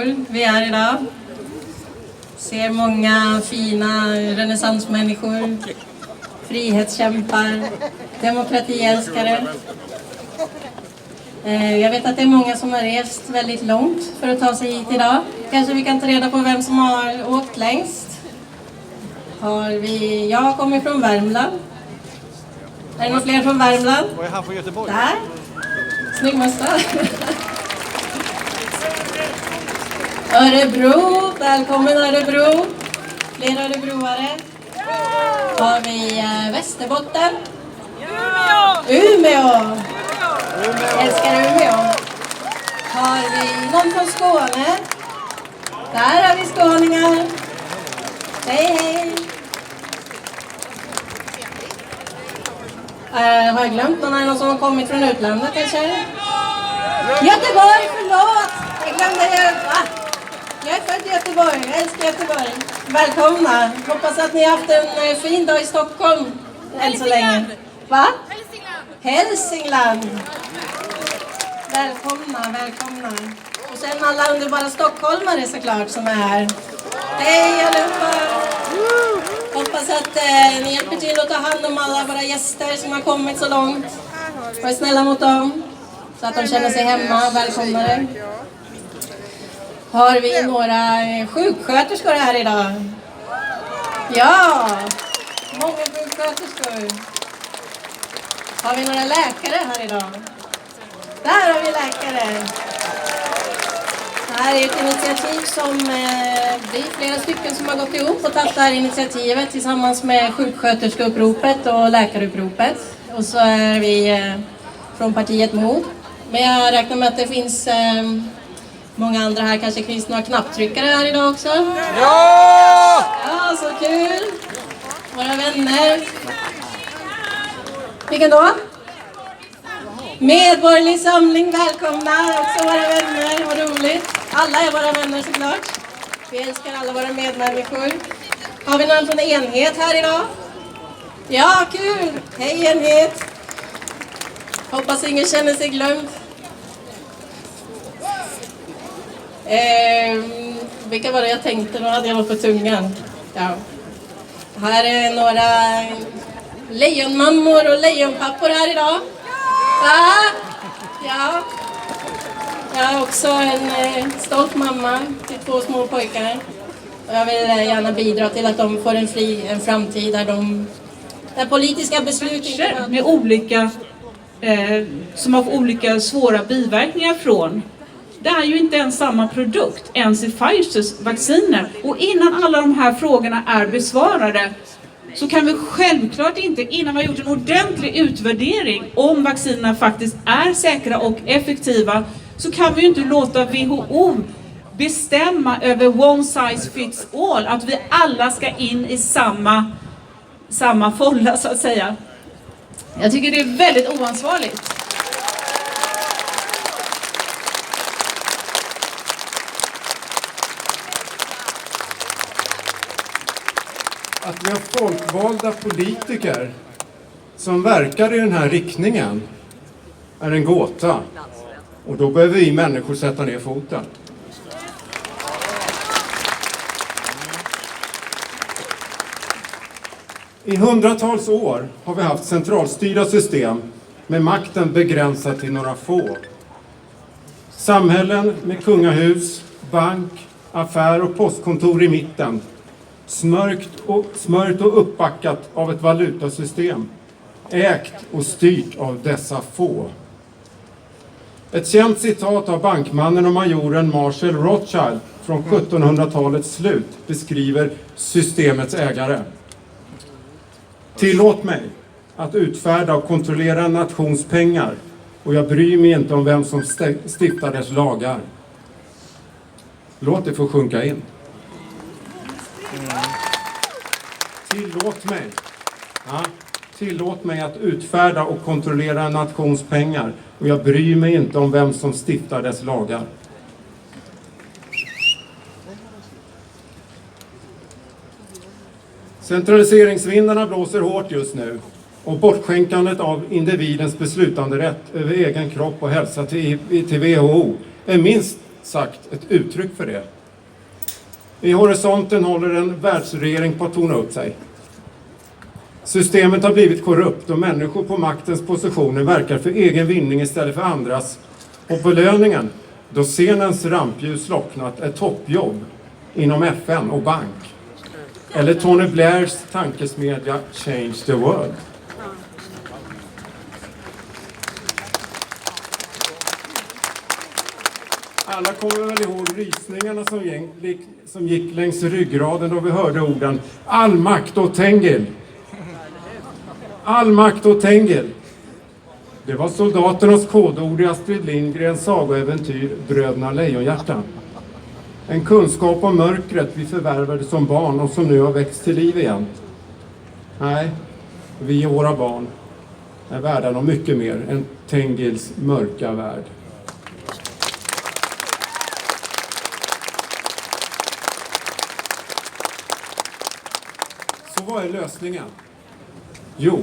människor vi är idag. Ser många fina renässansmänniskor, frihetskämpar, demokratiälskare. Jag vet att det är många som har rest väldigt långt för att ta sig hit idag. Kanske vi kan ta reda på vem som har åkt längst. Jag kommer från Värmland. Är det någon fler från Värmland? Och är han från Göteborg? Där. Snygg mössa. Örebro. Välkommen Örebro. Fler örebroare. Har vi Västerbotten. Umeå. Älskar Umeå. Har vi någon från Skåne? Där har vi skåningar. Hej hej. Har jag glömt någon? Är det någon som har kommit från utlandet kanske? Göteborg, förlåt! Jag glömde jag är född i Göteborg, jag älskar Göteborg. Välkomna! Hoppas att ni har haft en fin dag i Stockholm än så länge. Va? Hälsingland! Välkomna. Och sen alla underbara stockholmare såklart som är här. Hej allihopa! Hoppas att ni hjälper till att ta hand om alla våra gäster som har kommit så långt. Var snälla mot dem så att de känner sig hemma och välkomnade. Har vi några sjuksköterskor här idag? Ja, många sjuksköterskor. Har vi några läkare här idag? Där har vi läkare. Det här är ett initiativ som vi är flera stycken som har gått ihop och tagit det här initiativet tillsammans med sjuksköterskeuppropet och läkaruppropet. Och så är vi från partiet M.O.D. Men jag räknar med att det finns många andra här. Kanske finns några knapptryckare här idag också. Ja! Ja, så kul! Våra vänner. Vilken då? Medborgerlig samling, välkomna också våra vänner, vad roligt. Alla är våra vänner såklart. Vi älskar alla våra medmänniskor. Har vi någon från enhet här idag? Ja, kul! Hej enhet! Hoppas ingen känner sig glömd. Vilka var det jag tänkte? Då hade jag var på tungan. Ja. Här är några lejonmammor och lejonpappor här idag. Ja. Jag är också en stolt mamma till 2 små pojkar. Och jag vill gärna bidra till att de får en framtid där politiska beslut inte med olika som har olika svåra biverkningar från. Det är ju inte ens samma produkt, ens i Pfizers vacciner. Och innan alla de här frågorna är besvarade så kan vi självklart inte, innan vi har gjort en ordentlig utvärdering om vaccinerna faktiskt är säkra och effektiva, så kan vi ju inte låta WHO bestämma över one size fits all, att vi alla ska in i samma folla så att säga. Jag tycker det är väldigt oansvarigt. Att vi har folkvalda politiker som verkar i den här riktningen är en gåta. Och då behöver vi människor sätta ner foten. I hundratals år har vi haft centralstyrda system med makten begränsad till några få. Samhällen med kungahus, bank, affär och postkontor i mitten. Smörjt och uppbackat av ett valutasystem. Ägt och styrt av dessa få. Ett känt citat av bankmannen och majoren Marshall Rothschild från 1700-talets slut beskriver systemets ägare. Tillåt mig att utfärda och kontrollera en nations pengar, och jag bryr mig inte om vem som stiftar dess lagar. Låt det få sjunka in. Tillåt mig att utfärda och kontrollera en nations pengar, och jag bryr mig inte om vem som stiftar dess lagar. Centraliseringsvindarna blåser hårt just nu, och bortskänkandet av individens beslutanderätt över egen kropp och hälsa till WHO är minst sagt ett uttryck för det. I horisonten håller en världsregering på att torna upp sig. Systemet har blivit korrupt och människor på maktens positioner verkar för egen vinning istället för andras. Och belöningen, då scenens rampljus slocknat, är toppjobb inom FN och bank. Eller Tony Blairs tankesmedja Change the World. Alla kommer väl ihåg rysningarna som gick längs ryggraden då vi hörde orden all makt åt Tengil. All makt åt Tengil. Det var soldaternas kodord i Astrid Lindgrens sagoäventyr Bröderna Lejonhjärta. En kunskap om mörkret vi förvärvade som barn och som nu har växt till liv igen. Nej, vi och våra barn är värda något mycket mer än Tengils mörka värld. Så vad är lösningen? Jo,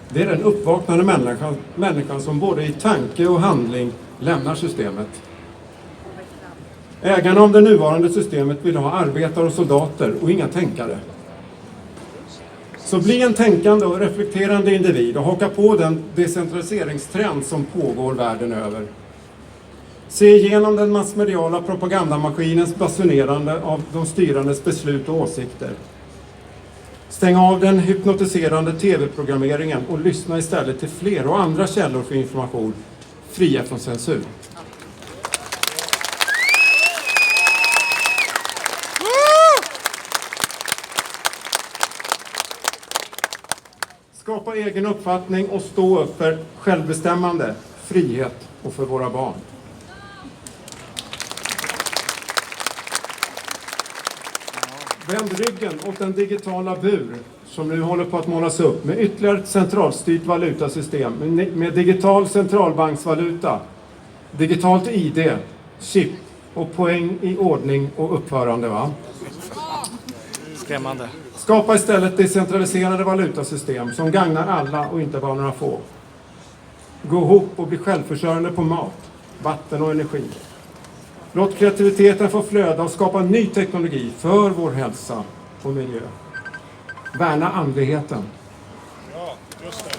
det är den uppvaknande människan som både i tanke och handling lämnar systemet. Ägarna av det nuvarande systemet vill ha arbetare och soldater och inga tänkare. Så bli en tänkande och reflekterande individ och haka på den decentraliseringstrend som pågår världen över. Se igenom den massmediala propagandamaskinens basunerande av de styrandes beslut och åsikter. Stäng av den hypnotiserande tv-programmeringen och lyssna istället till fler och andra källor för information, fria från censur. Skapa egen uppfattning och stå upp för självbestämmande, frihet och för våra barn. Vänd ryggen åt den digitala bur som nu håller på att målas upp med ytterligare ett centralstyrt valutasystem med digital centralbanksvaluta, digitalt ID, chip och poäng i ordning och uppförande. Va? Skrämmande. Skapa istället decentraliserade valutasystem som gagnar alla och inte bara några få. Gå ihop och bli självförsörjande på mat, vatten och energi. Låt kreativiteten få flöda och skapa ny teknologi för vår hälsa och miljö. Värna andligheten. Ja, just det.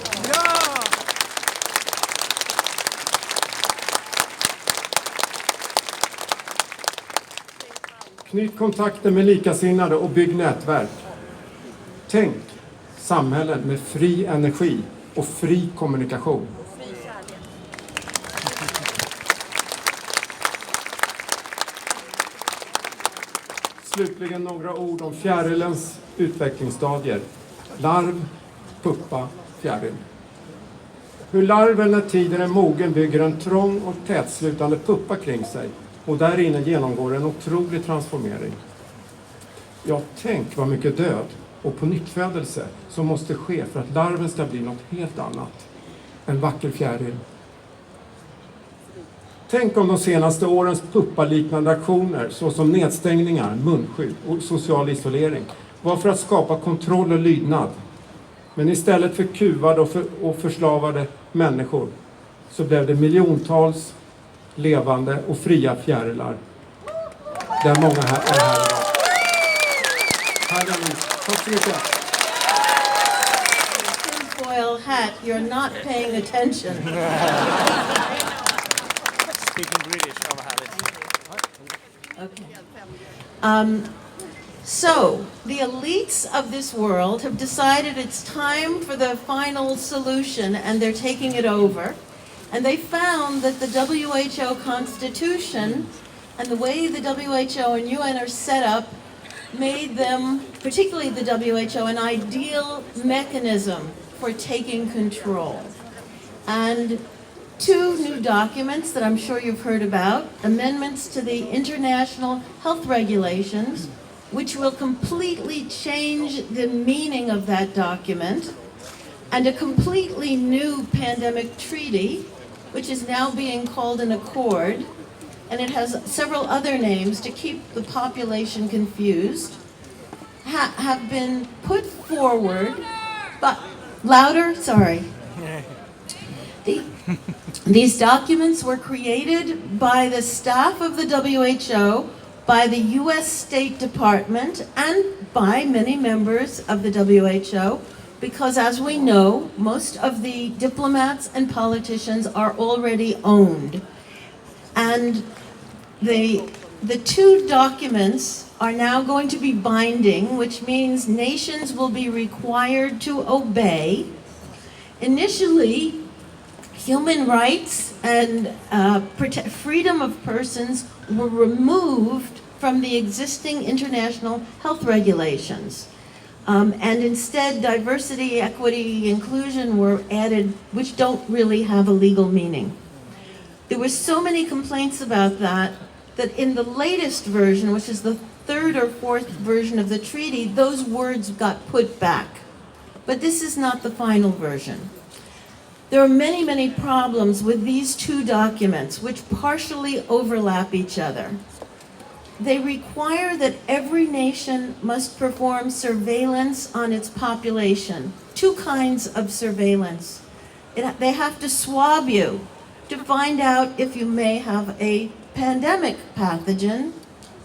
Knyt kontakter med likasinnade och bygg nätverk. Tänk samhällen med fri energi och fri kommunikation. Slutligen några ord om fjärilens utvecklingsstadier. Larv, puppa, fjäril. Hur larven när tiden är mogen bygger en trång och tätslutande puppa kring sig och där inne genomgår en otrolig transformering. Ja, tänk vad mycket död och på nyttfödelse som måste ske för att larven ska bli något helt annat. En vacker fjäril. Tänk om de senaste årens puppaliknande aktioner såsom nedstängningar, munskydd och social isolering var för att skapa kontroll och lydnad. Men istället för kuvade och förslavade människor så blev det miljontals levande och fria fjärilar. Där många här är här idag. Tack så mycket. Tinfoil hat, you're not paying attention. Speaking British, ja, vad härligt. Okay. So, the elites of this world have decided it's time for the final solution and they're taking it over. And they found that the WHO Constitution and the way the WHO and UN are set up made them, particularly the WHO, an ideal mechanism for taking control. And two new documents that I'm sure you've heard about, amendments to the International Health Regulations, which will completely change the meaning of that document, and a completely new pandemic treaty, which is now being called an accord, and it has several other names to keep the population confused, have been put forward, but louder, sorry. These documents were created by the staff of the WHO, by the US State Department, and by many members of the WHO, because as we know, most of the diplomats and politicians are already owned. And the two documents are now going to be binding, which means nations will be required to obey. Initially, human rights and freedom of persons were removed from the existing international health regulations. And instead, diversity, equity, inclusion were added, which don't really have a legal meaning. There were so many complaints about that in the latest version, which is the third or fourth version of the treaty, those words got put back. But this is not the final version. There are many, many problems with these two documents, which partially overlap each other. They require that every nation must perform surveillance on its population. Two kinds of surveillance. They have to swab you to find out if you may have a pandemic pathogen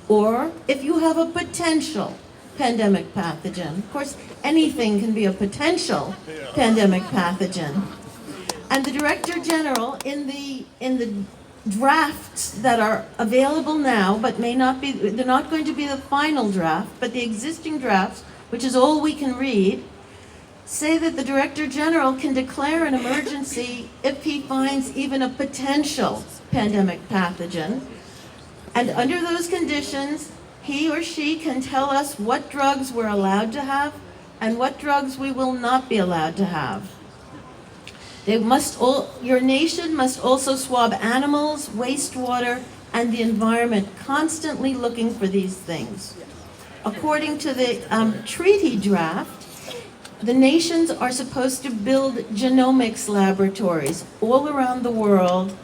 or if you have a potential pandemic pathogen. Of course, anything can be a potential pandemic pathogen. And the Director General in the drafts that are available now, but they're not going to be the final draft, but the existing drafts, which is all we can read, say that the Director General can declare an emergency if he finds even a potential pandemic pathogen. And under those conditions, he or she can tell us what drugs we're allowed to have and what drugs we will not be allowed to have. Your nation must also swab animals, wastewater, and the environment, constantly looking for these things. According to the treaty draft, the nations are supposed to build genomics laboratories all around the world,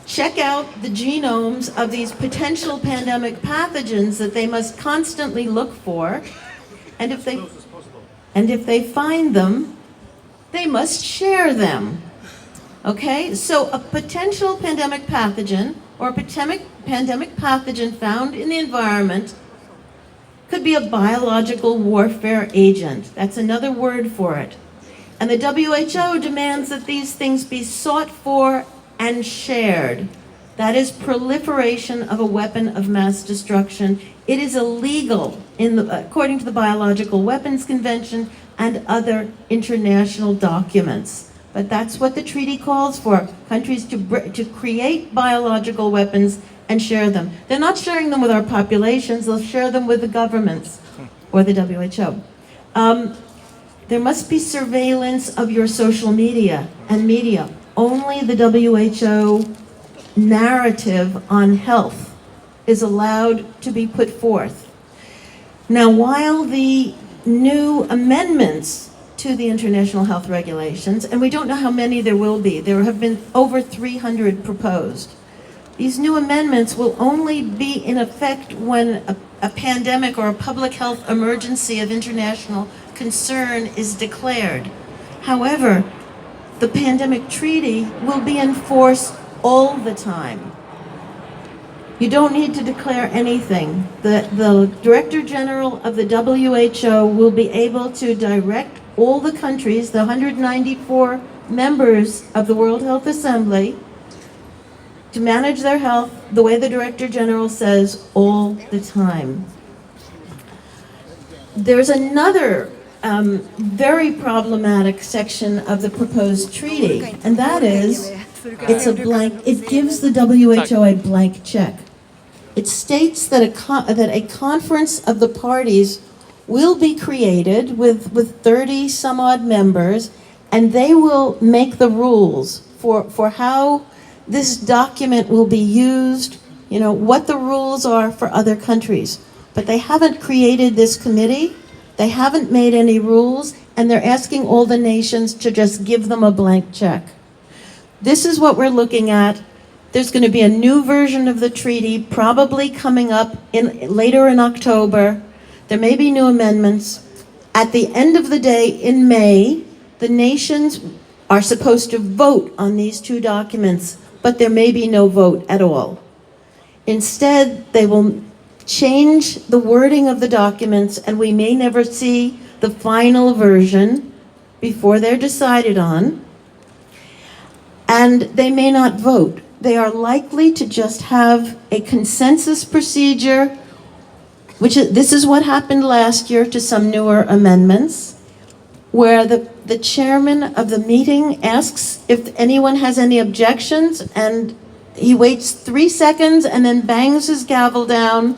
check out the genomes of these potential pandemic pathogens that they must constantly look for, and if they find them, they must share them. Okay, so a potential pandemic pathogen or a pandemic pathogen found in the environment could be a biological warfare agent. That's another word for it. And the WHO demands that these things be sought for and shared. That is proliferation of a weapon of mass destruction. It is illegal according to the Biological Weapons Convention and other international documents. But that's what the treaty calls for, countries to create biological weapons and share them. They're not sharing them with our populations, they'll share them with the governments or the WHO. There must be surveillance of your social media and media. Only the WHO narrative on health is allowed to be put forth. Now, while the new amendments to the international health regulations, and we don't know how many there will be, there have been over 300 proposed. These new amendments will only be in effect when a pandemic or a public health emergency of international concern is declared. However, the pandemic treaty will be in force all the time. You don't need to declare anything. The Director General of the WHO will be able to direct all the countries, the 194 members of the World Health Assembly, to manage their health the way the Director General says all the time. There's another very problematic section of the proposed treaty, and that is it gives the WHO a blank check. It states that a conference of the parties will be created with 30 some odd members, and they will make the rules for how this document will be used, what the rules are for other countries. But they haven't created this committee, they haven't made any rules, and they're asking all the nations to just give them a blank check. This is what we're looking at. There's going to be a new version of the treaty probably coming up later in October. There may be new amendments. At the end of the day, in May, the nations are supposed to vote on these two documents, but there may be no vote at all. Instead, they will change the wording of the documents, and we may never see the final version before they're decided on. And they may not vote. They are likely to just have a consensus procedure, this is what happened last year to some newer amendments, where the chairman of the meeting asks if anyone has any objections, and he waits 3 seconds and then bangs his gavel down,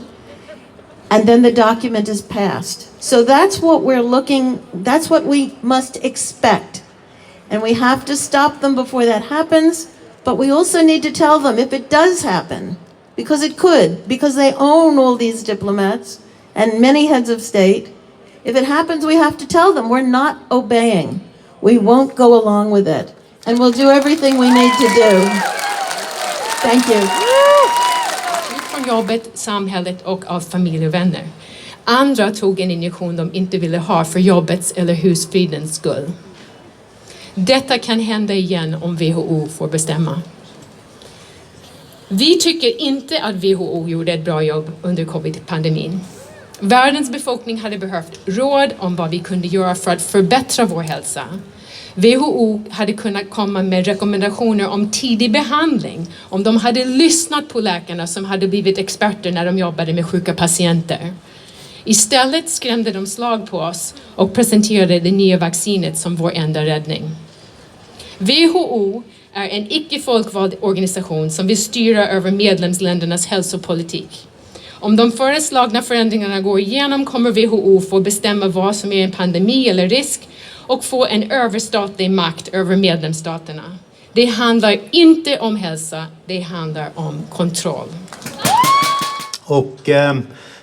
and then the document is passed. So that's what that's what we must expect. And we have to stop them before that happens, but we also need to tell them if it does happen, because it could, because they own all these diplomats and many heads of state. If it happens, we have to tell them we're not obeying. We won't go along with it. And we'll do everything we need to do. Thank you. Från jobbet, samhället och av familj och vänner. Andra tog en injektion de inte ville ha för jobbets eller husfridens skull. Detta kan hända igen om WHO får bestämma. Vi tycker inte att WHO gjorde ett bra jobb under covid-pandemin. Världens befolkning hade behövt råd om vad vi kunde göra för att förbättra vår hälsa. WHO hade kunnat komma med rekommendationer om tidig behandling, om de hade lyssnat på läkarna som hade blivit experter när de jobbade med sjuka patienter. Istället skrämde de slag på oss och presenterade det nya vaccinet som vår enda räddning. WHO är en icke-folkvald organisation som vill styra över medlemsländernas hälsopolitik. Om de föreslagna förändringarna går igenom kommer WHO få bestämma vad som är en pandemi eller risk och få en överstatlig makt över medlemsstaterna. Det handlar inte om hälsa, det handlar om kontroll. Och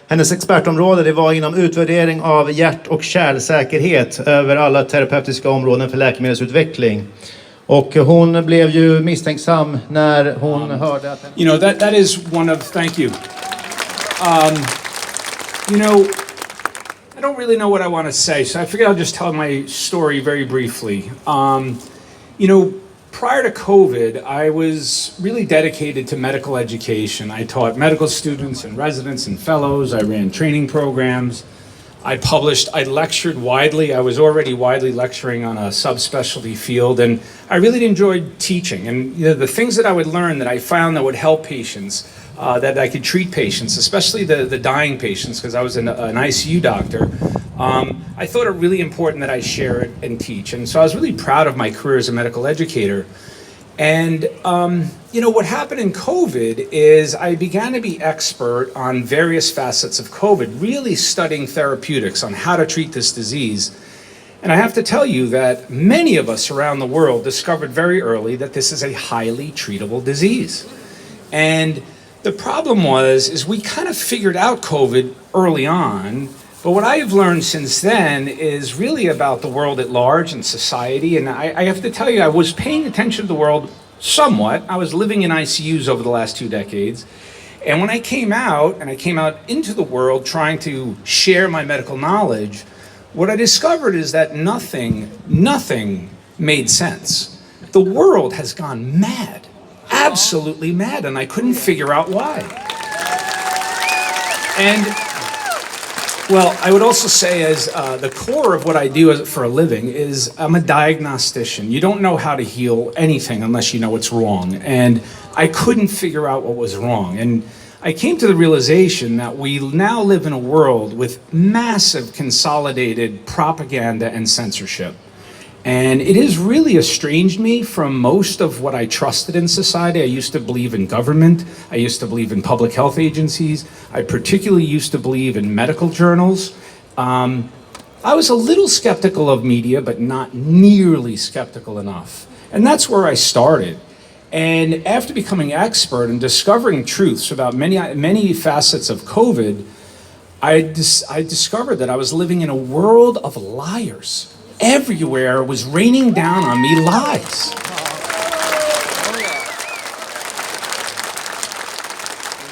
hennes expertområde det var inom utvärdering av hjärt- och kärlsäkerhet över alla terapeutiska områden för läkemedelsutveckling. Och hon blev ju misstänksam när hon hörde att... You know, that is one of... Thank you. You know, I don't really know what I want to say, so I figured I'll just tell my story very briefly. You know, prior to COVID, I was really dedicated to medical education. I taught medical students and residents and fellows. I ran training programs. I lectured widely. I was already widely lecturing on a subspecialty field, and I really enjoyed teaching. And you know, the things that I would learn that I found that would help patients, that I could treat patients, especially the dying patients, because I was an ICU doctor. I thought it really important that I share it and teach. And so I was really proud of my career as a medical educator. And, you know, what happened in COVID is I began to be expert on various facets of COVID, really studying therapeutics on how to treat this disease. And I have to tell you that many of us around the world discovered very early that this is a highly treatable disease. And the problem is we kind of figured out COVID early on, but what I've learned since then is really about the world at large and society. And I have to tell you, I was paying attention to the world somewhat. I was living in ICUs over the last 2 decades. And when I came out, and I came out into the world trying to share my medical knowledge, what I discovered is that nothing made sense. The world has gone mad, absolutely mad, and I couldn't figure out why. And well, I would also say as the core of what I do for a living is I'm a diagnostician. You don't know how to heal anything unless you know what's wrong. And I couldn't figure out what was wrong. And I came to the realization that we now live in a world with massive consolidated propaganda and censorship. And it has really estranged me from most of what I trusted in society. I used to believe in government. I used to believe in public health agencies. I particularly used to believe in medical journals. I was a little skeptical of media, but not nearly skeptical enough. And that's where I started. And after becoming expert and discovering truths about many facets of COVID, I discovered that I was living in a world of liars. Everywhere was raining down on me lies.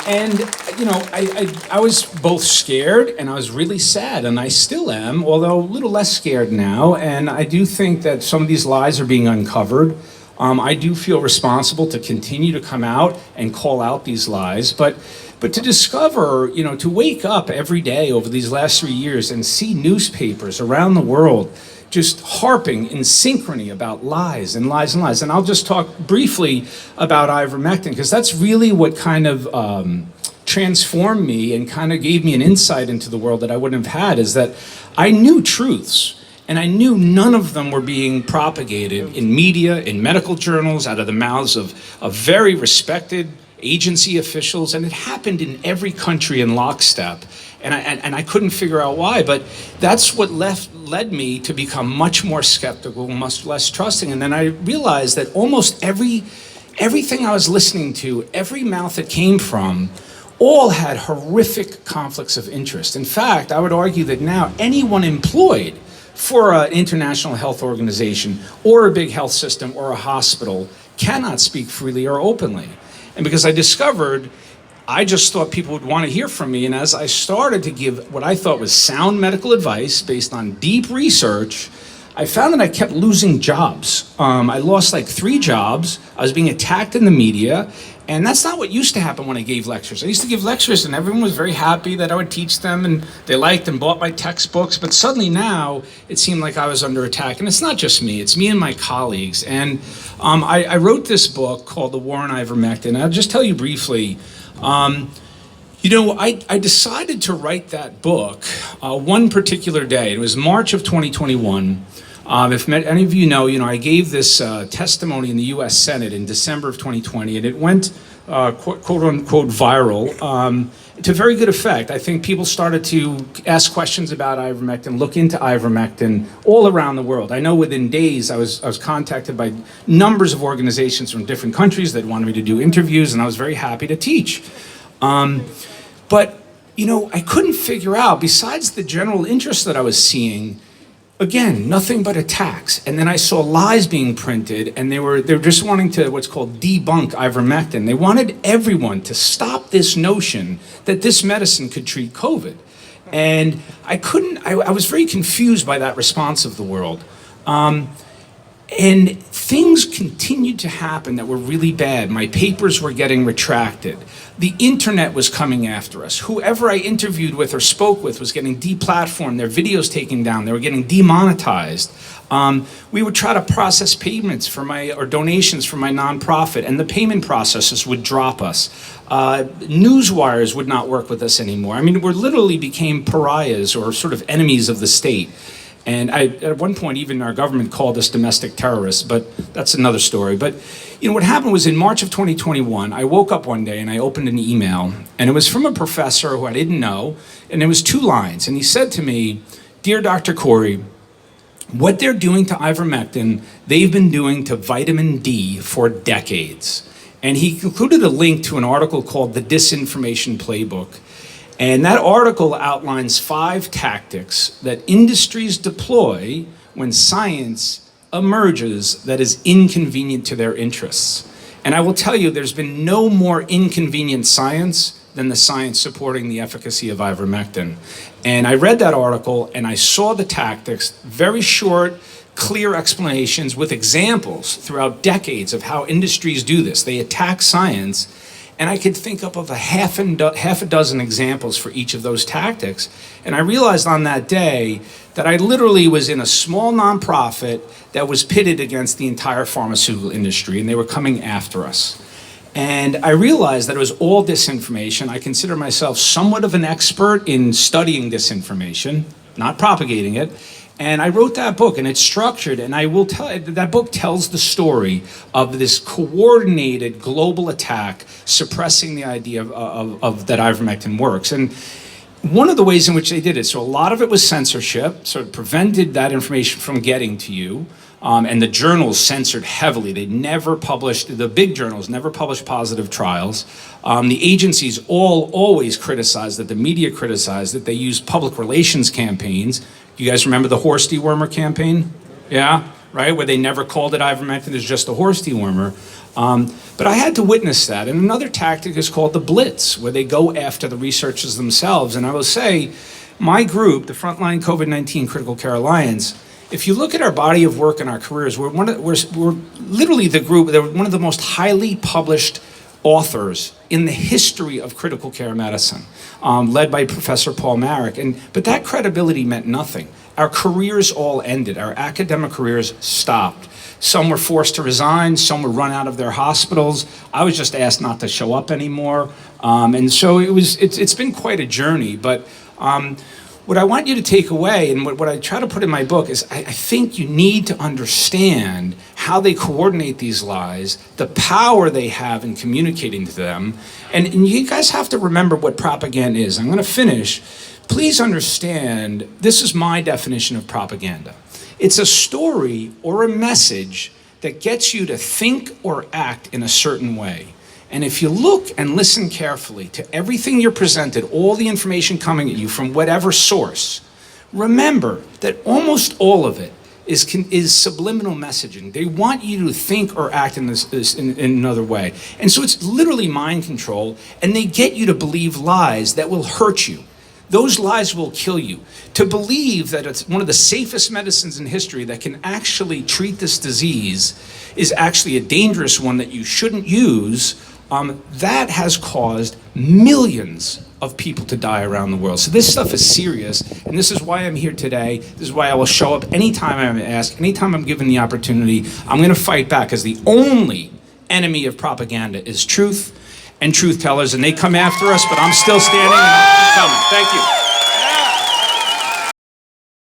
And I was both scared and I was really sad, and I still am, although a little less scared now. And I do think that some of these lies are being uncovered. I do feel responsible to continue to come out and call out these lies, but to discover, to wake up every day over these last 3 years and see newspapers around the world just harping in synchrony about lies and lies and lies. And I'll just talk briefly about ivermectin, because that's really what kind of transformed me and kind of gave me an insight into the world that I wouldn't have had, is that I knew truths. And I knew none of them were being propagated in media, in medical journals, out of the mouths of very respected agency officials, and it happened in every country in lockstep. And I couldn't figure out why, but that's what led me to become much more skeptical, much less trusting. And then I realized that almost everything I was listening to, every mouth it came from, all had horrific conflicts of interest. In fact, I would argue that now anyone employed for an international health organization or a big health system or a hospital cannot speak freely or openly. And because I discovered, I just thought people would want to hear from me. And as I started to give what I thought was sound medical advice based on deep research, I found that I kept losing jobs. I lost like 3 jobs. I was being attacked in the media. And that's not what used to happen when I gave lectures. I used to give lectures and everyone was very happy that I would teach them, and they liked and bought my textbooks. But suddenly now it seemed like I was under attack. And it's not just me, it's me and my colleagues. And I wrote this book called The War on Ivermectin. I'll just tell you briefly. I decided to write that book one particular day. It was March of 2021. If any of you know, I gave this testimony in the U.S. Senate in December of 2020, and it went quote unquote viral to very good effect. I think people started to ask questions about ivermectin, look into ivermectin all around the world. I know within days I was contacted by numbers of organizations from different countries that wanted me to do interviews, and I was very happy to teach. But I couldn't figure out, besides the general interest that I was seeing, again, nothing but attacks. And then I saw lies being printed, and they were just wanting to what's called debunk ivermectin. They wanted everyone to stop this notion that this medicine could treat COVID. And I was very confused by that response of the world. And things continued to happen that were really bad. My papers were getting retracted. The internet was coming after us. Whoever I interviewed with or spoke with was getting deplatformed, their videos taken down, they were getting demonetized. We would try to process payments or donations for my nonprofit, and the payment processors would drop us. Newswires would not work with us anymore. I mean, we literally became pariahs or sort of enemies of the state. And at one point, even our government called us domestic terrorists, but that's another story. But what happened was in March of 2021, I woke up one day and I opened an email, and it was from a professor who I didn't know, and it was 2 lines. And he said to me, "Dear Dr. Corey, what they're doing to ivermectin, they've been doing to vitamin D for decades." And he included a link to an article called The Disinformation Playbook. And that article outlines 5 tactics that industries deploy when science emerges that is inconvenient to their interests. And I will tell you, there's been no more inconvenient science than the science supporting the efficacy of ivermectin. And I read that article and I saw the tactics, very short, clear explanations with examples throughout decades of how industries do this. They attack science. And I could think up of half a dozen examples for each of those tactics. And I realized on that day that I literally was in a small nonprofit that was pitted against the entire pharmaceutical industry, and they were coming after us. And I realized that it was all disinformation. I consider myself somewhat of an expert in studying disinformation, not propagating it. And I wrote that book, and it's structured, and I will tell you, that book tells the story of this coordinated global attack suppressing the idea of that ivermectin works. And one of the ways in which they did it, so a lot of it was censorship, so it prevented that information from getting to you. And the journals censored heavily. They never published, the big journals never published positive trials. The agencies always criticized it, the media criticized it. They used public relations campaigns. You guys remember the horse dewormer campaign? Yeah, right? Where they never called it ivermectin, it's just a horse dewormer. But I had to witness that. And another tactic is called the blitz, where they go after the researchers themselves. And I will say, my group, the Frontline COVID-19 Critical Care Alliance, if you look at our body of work and our careers, we're literally the group, they're one of the most highly published authors in the history of critical care medicine, led by Professor Paul Marik. But that credibility meant nothing. Our careers all ended. Our academic careers stopped. Some were forced to resign. Some were run out of their hospitals. I was just asked not to show up anymore. And so it's been quite a journey. But what I want you to take away, and what I try to put in my book, is I think you need to understand how they coordinate these lies, the power they have in communicating to them, and you guys have to remember what propaganda is. I'm going to finish. Please understand, this is my definition of propaganda. It's a story or a message that gets you to think or act in a certain way. And if you look and listen carefully to everything you're presented, all the information coming at you from whatever source, remember that almost all of it is subliminal messaging. They want you to think or act in another way. And so it's literally mind control, and they get you to believe lies that will hurt you. Those lies will kill you. To believe that it's one of the safest medicines in history that can actually treat this disease is actually a dangerous one that you shouldn't use. That has caused millions of people to die around the world. So this stuff is serious, and this is why I'm here today. This is why I will show up anytime I'm asked, anytime I'm given the opportunity. I'm going to fight back, because the only enemy of propaganda is truth and truth tellers, and they come after us, but I'm still standing and I'm coming. Thank you.